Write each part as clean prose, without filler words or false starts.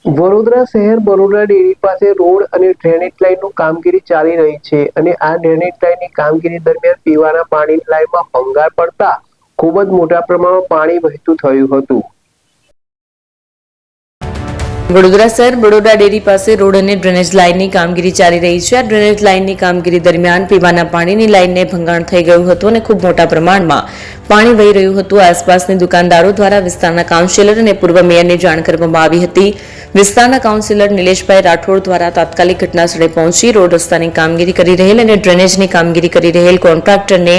વડોદરા શહેર બરોડા ડેરી પાસે રોડ અને ડ્રેનેજ લાઇનનું કામગીરી ચાલી રહી છે અને આ ડ્રેનેજ લાઇનની કામગીરી દરમિયાન પીવાના પાણીની લાઇનમાં ભંગાર પડતા ખૂબ જ મોટા પ્રમાણમાં પાણી વહેતું થયું હતું। વડોદરા શહેર બરોડા ડેરી પાસે રોડ અને ડ્રેનેજ લાઇનની કામગીરી ચાલી રહી છે। આ ડ્રેનેજ લાઇનની કામગીરી દરમિયાન પીવાના પાણીની લાઇનને ભંગાણ થઈ ગયું હતું અને ખૂબ મોટા પ્રમાણમાં પાણી વહી રહ્યું હતું। આસપાસની દુકાનદારો દ્વારા વિસ્તારના કાઉન્સિલર અને પૂર્વ મેયરને જાણ કરવામાં આવી હતી। વિસ્તારના કાઉન્સિલર નિલેશભાઈ રાઠોડ દ્વારા તાત્કાલિક ઘટનાસ્થળે પહોંચી રોડ રસ્તાની કામગીરી કરી રહેલ અને ડ્રેનેજની કામગીરી કરી રહેલ કોન્ટ્રાક્ટરને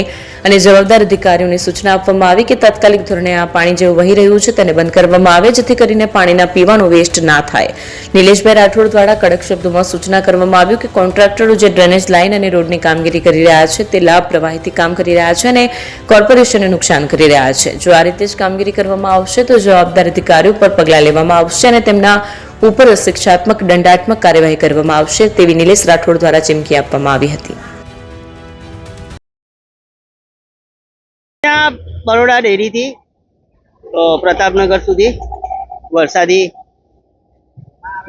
અને જવાબદાર અધિકારીઓને સૂચના આપવામાં આવી કે તાત્કાલિક ધોરણે આ પાણી જે વહી રહ્યું છે તેને બંધ કરવામાં આવે જેથી કરીને પાણીના પીવાનું વેસ્ટ ના થાય। નિલેશભાઈ રાઠોડ દ્વારા કડક શબ્દોમાં સૂચના કરવામાં આવ્યું કે કોન્ટ્રાક્ટરો જે ડ્રેનેજ લાઇન અને રોડની કામગીરી કરી રહ્યા છે તે લાભ પ્રવાહીથી કામ કરી રહ્યા છે અને કોર્પોરેશનને નુકસાન કરી રહ્યા છે। જો આ રીતે જ કામગીરી કરવામાં આવશે તો જવાબદાર અધિકારીઓ પર પગલાં લેવામાં આવશે અને તેમના ઉપર શિક્ષાત્મક દંડાત્મક કાર્યવાહી કરવામાં આવશે તેવી નિલેશ રાઠોડ દ્વારા ચીમકી આપવામાં આવી હતી। બરોડા ડેરીથી પ્રતાપનગર સુધી વરસાદી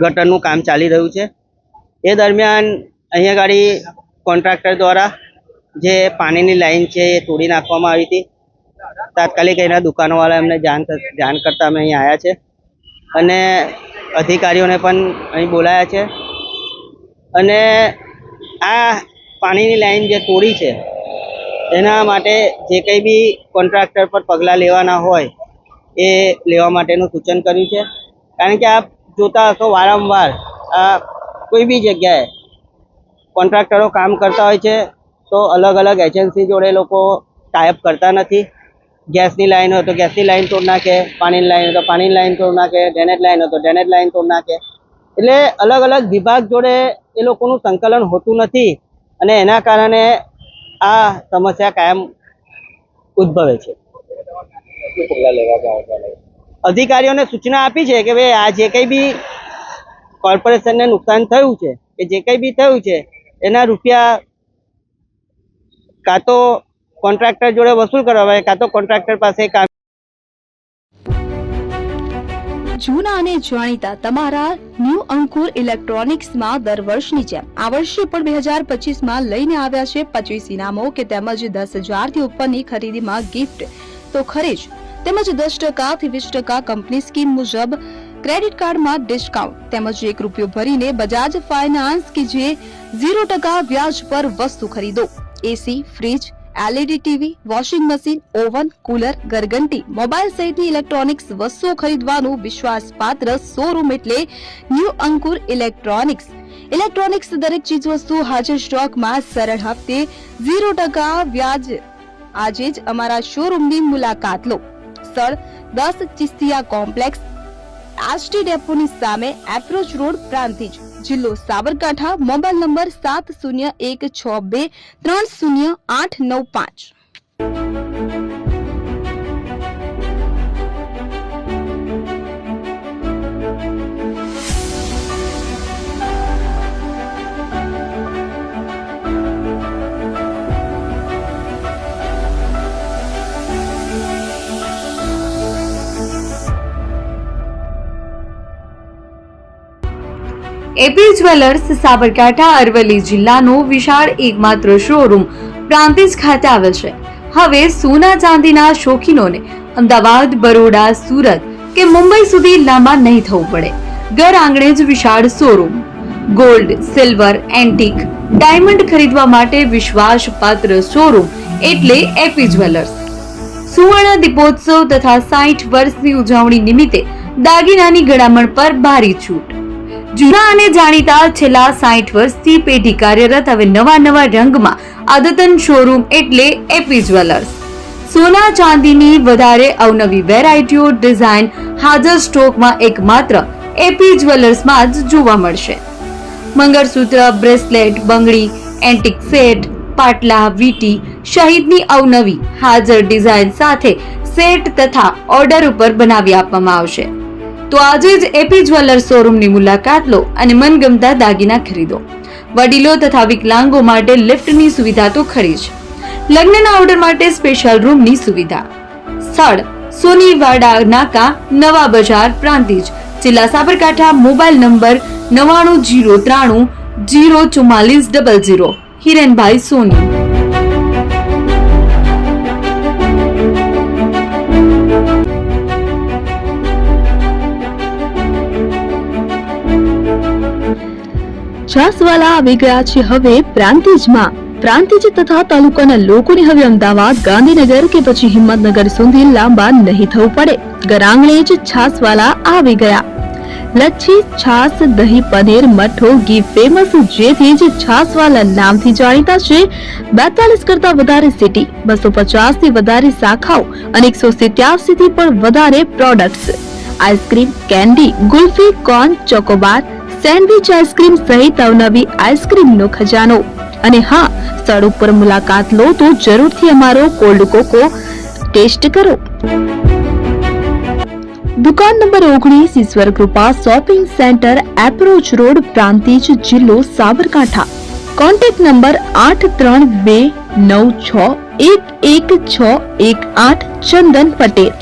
ગટરનું કામ ચાલી રહ્યું છે। એ દરમિયાન અહીંયા ગાડી કોન્ટ્રાક્ટર દ્વારા જે પાણીની લાઈન છે એ તોડી નાખવામાં આવી હતી। તાત્કાલિક એના દુકાનોવાળા એમને જાણ કરતા અમે અહીં આવ્યા છે અને અધિકારીઓને પણ અહીં બોલાયા છે અને આ પાણીની લાઈન જે તોડી છે એના માટે જે કંઈ બી કોન્ટ્રાક્ટર પર પગલાં લેવાના હોય એ લેવા માટેનું સૂચન કર્યું છે। કારણ કે આપ જોતા હશો વારંવાર આ કોઈ બી જગ્યાએ કોન્ટ્રાક્ટરો કામ કરતા હોય છે તો અલગ અલગ એજન્સી જોડે લોકો ટાઈપ કરતા નથી। ગેસની લાઈન હોય તો ગેસની લાઈન તોડ નાખે, પાણીની લાઈન હોય તો પાણીની લાઈન તોડ નાખે, ડ્રેનેજ લાઈન હોય તો ડ્રેનેજ લાઈન તોડ નાખે। એટલે અલગ અલગ વિભાગ જોડે એ લોકોનું સંકલન હોતું નથી અને એના કારણે આ સમસ્યા કાયમ ઉદ્ભવે છે। અધિકારીઓને સૂચના આપી છે કે ભાઈ આ જે કંઈ બી કોર્પોરેશનને નુકસાન થયું છે કે જે કંઈ બી થયું છે એના રૂપિયા કાં તો કોન્ટ્રાક્ટર જોડે વસૂલ કરવા આવે કાં તો કોન્ટ્રાક્ટર પાસે કામ। જૂના અને જાણીતા તમારા ન્યૂ અંકુર ઇલેક્ટ્રોનિક્સમાં દર વર્ષની જેમ આ વર્ષે પણ 2025માં લઈને આવ્યા છે 25 ઇનામો કે તેમજ 10,000 થી ઉપરની ખરીદીમાં ગિફ્ટ તો ખરી જ તેમજ 10% થી 20% કંપની સ્કીમ મુજબ ક્રેડિટ કાર્ડમાં ડિસ્કાઉન્ટ તેમજ ₹1 ભરીને બજાજ ફાઇનાન્સ કે જે 0% વ્યાજ પર વસ્તુ ખરીદો। AC, fridge, LED TV, washing machine, oven, cooler, ગરગંટી, મોબાઈલ સહિતની ઇલેક્ટ્રોનિક્સ વસ્તુઓ ખરીદવાનું વિશ્વાસપાત્ર શોરૂમ એટલે ન્યૂ અંકુર ઇલેક્ટ્રોનિક્સ। ઇલેક્ટ્રોનિક્સ દરેક ચીજ વસ્તુ હાજર સ્ટોકમાં સરળ હપ્તે 0% વ્યાજ। આજે જ અમારા શોરૂમની મુલાકાત લો। સ્થળ 10 ચિસ્તિયા કોમ્પ્લેક્સ, આષ્ટી ડેપોની સામે, એપ્રોચ રોડ, પ્રાંતિજ, જિલ્લો Sabarkantha. Mobile number 7016230895। AP jewellers Sabarkantha Aravalli જિલ્લાનો વિશાળ એકમાત્ર શોરૂમ પ્રાંતિજ ખાતે આવેલ છે। હવે સોના ચાંદીના શોખીનોને અમદાવાદ, બરોડા, સુરત કે મુંબઈ સુધી લાંબા નહીં થવું પડે। ઘર આંગણે જ વિશાળ showroom. Gold, silver, antique, diamond ખરીદવા માટે વિશ્વાસપાત્ર શોરૂમ એટલે એપી જ્વેલર્સ। સુવર્ણ દીપોત્સવ તથા 60 વર્ષની ઉજવણી નિમિત્તે દાગીનાની ગળામણ પર ભારી છૂટ। જૂના અને જાણીતા છેલ્લા 60 વર્ષથી પેઢી કાર્યરત હવે નવા રંગમાં અદ્યતન શોરૂમ એટલે એપી જ્વેલર્સ। સોના ચાંદીની વધારે અવનવી વેરાયટીઓ, ડિઝાઇન હાજર સ્ટોકમાં એકમાત્ર એપી જ્વેલર્સમાં જ જોવા મળશે। મંગળસૂત્ર, બ્રેસલેટ, બંગડી, એન્ટિક સેટ, પાટલા, વીટી સહિતની અવનવી હાજર ડિઝાઇન સાથે સેટ તથા ઓર્ડર ઉપર બનાવી આપવામાં આવશે। તો આજે જ એપી જ્વેલર્સ શોરૂમની મુલાકાત લો અને મનગમતા દાગીના ખરીદો। વડીલો તથા વિકલાંગો માટે લિફ્ટની સુવિધા તો ખરી જ। લગ્નના ઓર્ડર માટે સ્પેશિયલ રૂમની સુવિધા। સ્થળ સોનીવાડા નાકા, નવા બજાર, પ્રાંતિજ। જિલ્લા સાબરકાંઠા મોબાઈલ નંબર 9903004400 હિરેનભાઈ સોની. છાસવાલા આવી ગયા છે હવે પ્રાંતિજમાં. પ્રાંતિજ તથા તાલુકાના લોકોને હવે અમદાવાદ, ગાંધીનગર કે પછી હિંમતનગર સુધી લાંબા નહીં થવું પડે. ઘર આંગણે જ છાસવાલા આવી ગયા. લચ્છી, છાસ, દહીં, પનીર, મઠ્ઠો, ઘી ફેમસ, જેથી જ છાસવાલા નામથી જાણીતા છે. 42 કરતા વધારે સિટી, 250 થી વધારે શાખાઓ અને 187 થી પણ વધારે products. Ice cream, candy, kulfi, corn, Chocobar, sandwich ice cream સહિત અવનવી આઈસ્ક્રીમનો ખજાનો. અને હા, સ્થળ ઉપર મુલાકાત લો તો જરૂરથી અમારો કોલ્ડ કોકો ટેસ્ટ કરો. દુકાન number 19, Ishwar Kripa shopping centre, approach road, Prantij, જિલ્લો સાબરકાંઠા. Contact number 8329611618 Chandan Patel.